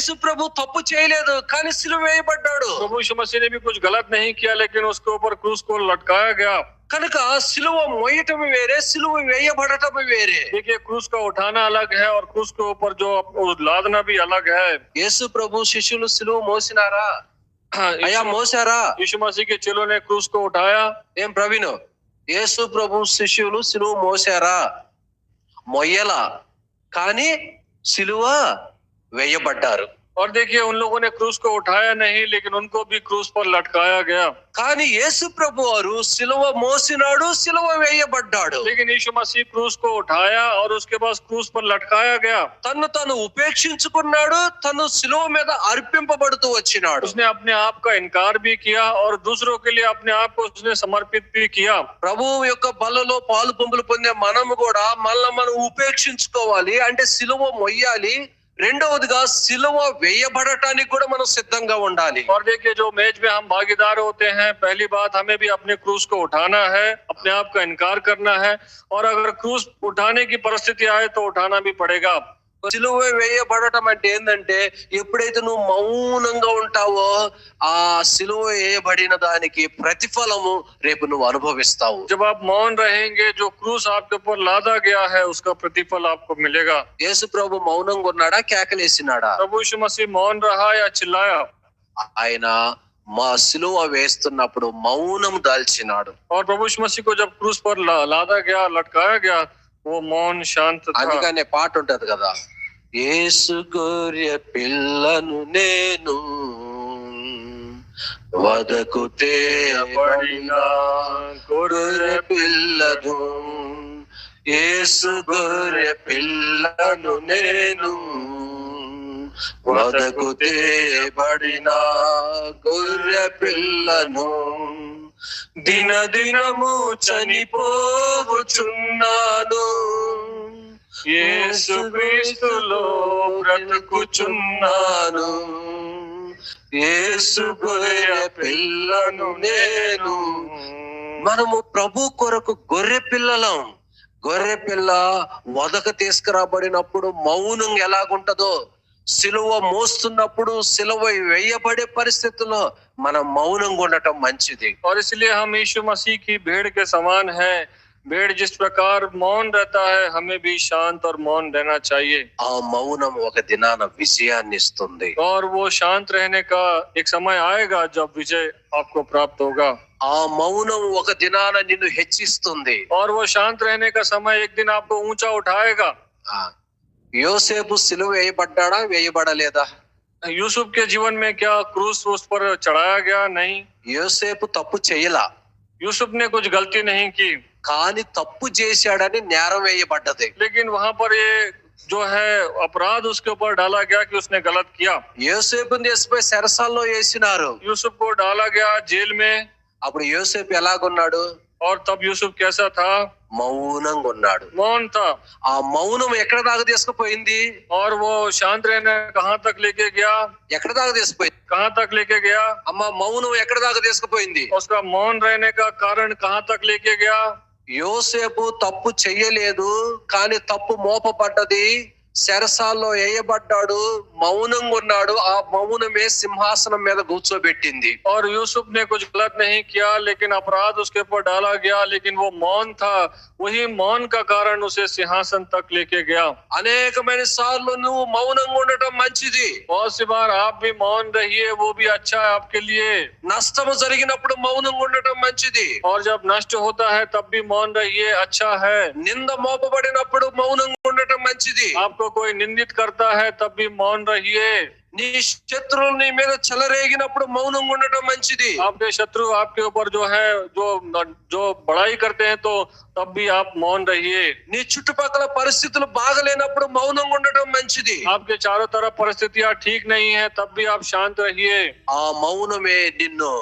యేసు ప్రభు తప్పు చేయలేదు, కానీ సిలువ వేయబడ్డాడు. प्रभु यीशु मसीह ने भी कुछ गलत नहीं किया, लेकिन उसके ऊपर क्रूस को लटकाया गया। కనుక సిలువ మోయటం వేరే, సిలువ వేయబడటం వేరే. देखिए, क्रूस का उठाना अलग है और क्रूस के ऊपर जो लादना भी अलग है। యేసు ప్రభు శిష్యులు సిలువ మోసినారా? అయ్యా మోసారా? यीशु मसीह के चेलों ने क्रूस को उठाया। ఏం ప్రవీణ్, యేసు ప్రభు శిష్యులు సిలువ మోసారా? మొయ్యలా, కానీ సిలువ వేయబడ్డారు. और देखिए, उन लोगों ने क्रूस को उठाया नहीं, लेकिन उनको भी क्रूस पर लटकाया गया। కానీ యేసు ప్రభు వారు సిలువ మోసినాడు, సిలువ వేయబడ్డాడు. लेकिन यीशु मसीह क्रूस को उठाया और उसके बाद क्रूस पर लटकाया गया। తను తను ఉపేక్షించుకున్నాడు, తను సిలువ మీద అర్పింపబడుతూ వచ్చినాడు. उसने अपने आप का इनकार भी किया और दूसरों के लिए अपने आप को उसने समर्पित भी किया। ప్రభువు యొక్క బలలో పాలు పంపులు పొందే మనము కూడా మనల్ని మనం ఉపేక్షించుకోవాలి, అంటే సిలువ మొయ్యాలి. రెండవదిగా సిలువ వేయబడటానికి కూడా మనం సిద్ధంగా ఉండాలి. और देखिए, जो मेज में हम भागीदार होते हैं, पहली बात हमें भी अपने क्रूस को उठाना है, अपने आप का इनकार करना है, और अगर क्रूस उठाने की परिस्थिति आए तो उठाना भी पड़ेगा। సిలువ వేయబడటం అంటే ఏంటంటే, ఎప్పుడైతే నువ్వు మౌనంగా ఉంటావో ఆ సిలువ వేయబడిన దానికి ప్రతిఫలము రేపు నువ్వు అనుభవిస్తావు. जब आप मौन रहेंगे, जो क्रूस आपके ऊपर लादा गया है उसका प्रतिफल आपको मिलेगा। యేసు ప్రభు మౌనంగా ఉన్నాడా, కేకలేసినాడా? प्रभु यीशु मसीह मौन रहा या चिल्लाया? ఆయన మా సిలువ వేస్తున్నప్పుడు మౌనం దాల్చినాడు. और प्रभु यीशु मसीह को जब क्रूस पर लादा गया, लटकाया गया, वो मौन शांत था। అందుకనే పాట ఉంటది కదా, యేసు గొర్రె పిల్లను నేను వదకు తేబడిన గొర్రె పిల్లను, యేసు గొర్రె పిల్లను నేను వదకు తేబడిన గొర్రె పిల్లను, దినదినము చనిపోవుచున్నాను, యేసుక్రీస్తులో బ్రతుకుచున్నాను, యేసు గొర్రె పిల్లను నేను. మనము ప్రభు కొరకు గొర్రె పిల్లలం. గొర్రె పిల్ల వదక తీసుకురాబడినప్పుడు మౌనం ఎలాగుంటదో, సిలువ మోస్తున్నప్పుడు సిలువ వేయబడే పరిస్థితుల్లో మనం మౌనంగా ఉండటం మంచిది. और इसलिए हम यीशु मसीह की भेड़ के समान हैं। भेड़ जिस प्रकार मौन रहता है, हमें भी शांत और मौन रहना चाहिए। ఆ మౌనం ఒక దినాన విజయాన్ని ఇస్తుంది. और वो शांत रहने का एक समय आएगा जब विजय आपको प्राप्त होगा। ఆ మౌనం ఒక దినాన నిన్ను హెచ్చిస్తుంది. और वो शांत रहने का समय एक दिन आपको ऊंचा उठाएगा। యోసేపు సిలువ వేయబడ్డాడా, వేయబడలేదా? यूसुफ के जीवन में क्या क्रूस उस पर चढ़ाया गया? नहीं। యోసేపు తప్పు చేయలా, यूसुफ ने कुछ गलती नहीं की, కానీ తప్పు చేశాడని నేరం వేయబడ్డది. लेकिन वहां पर ये जो है अपराध उसके ऊपर डाला गया कि उसने गलत किया। యోసేపుని తీసుకుపోయి చెరసాల్లో వేసినారు. यूसुफ को डाला गया जेल में। అప్పుడు యోసేపు ఎలాగున్నాడు? और तब यूसुफ कैसा था? మౌనంగా ఉన్నాడు. मौन था। ఆ మౌనం ఎక్కడ దాకా తీసుకుపోయింది? और वो शांत रहने कहाँ तक लेके गया? ఎక్కడ దాకా తీసుకుపోయింది? कहाँ तक लेके गया? అమ్మ, మౌనం ఎక్కడ దాకా తీసుకుపోయింది? उसका मौन रहने का कारण कहाँ तक लेके गया? యోసేపు తప్పు చెయ్యలేదు, కానీ తప్పు మోపబడ్డది. చెరసాల్లో వేయబడ్డాడు, మౌనంగా ఉన్నాడు. ఆ మౌనమే సింహాసనం మీద కూర్చోబెట్టింది. और यूसुफ ने कुछ गलत नहीं किया, लेकिन अपराध उसके ऊपर डाला गया, लेकिन वो मौन था। वही मौन का कारण उसे सिंहासन तक लेके गया। అనేకమైన సార్లు నువ్వు మౌనంగా ఉండటం మంచిది. बहुत सी बार आप भी मौन रहिए, वो भी अच्छा है आपके लिए। నష్టము జరిగినప్పుడు మౌనంగా ఉండటం మంచిది. और जब नष्ट होता है तब भी मौन रहिए, अच्छा है। నింద మోపబడినప్పుడు మౌనంగా ఉండటం మంచిది. आपको कोई निंदित करता है तब भी मौन रहिए। నీ శత్రువులు నీ మీద చెలరేగినప్పుడు మౌనంగా ఉండటం మంచిది. आपके शत्रु आपके ऊपर जो है जो बड़ाई करते हैं, तो तब भी आप मौन रहिए। నీ చుట్టుపక్కల పరిస్థితులు బాగలేనప్పుడు మౌనంగా ఉండటం మంచిది. आपके चारों तरफ परिस्थितियां ठीक नहीं है, तब भी आप शांत रहिए। ఆ మౌనమే నిన్ను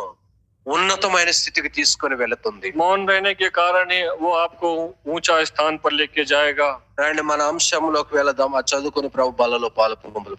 ఉన్నతమైన స్థితికి తీసుకొని వెళుతుంది. मौन रहने के कारण ही वो आपको ऊंचा स्थान पर लेके जाएगा। రండి మన అంశంలోకి వెళదాం. ఆ చదువుకుని ప్రభు బలలో పాలు పొందులు.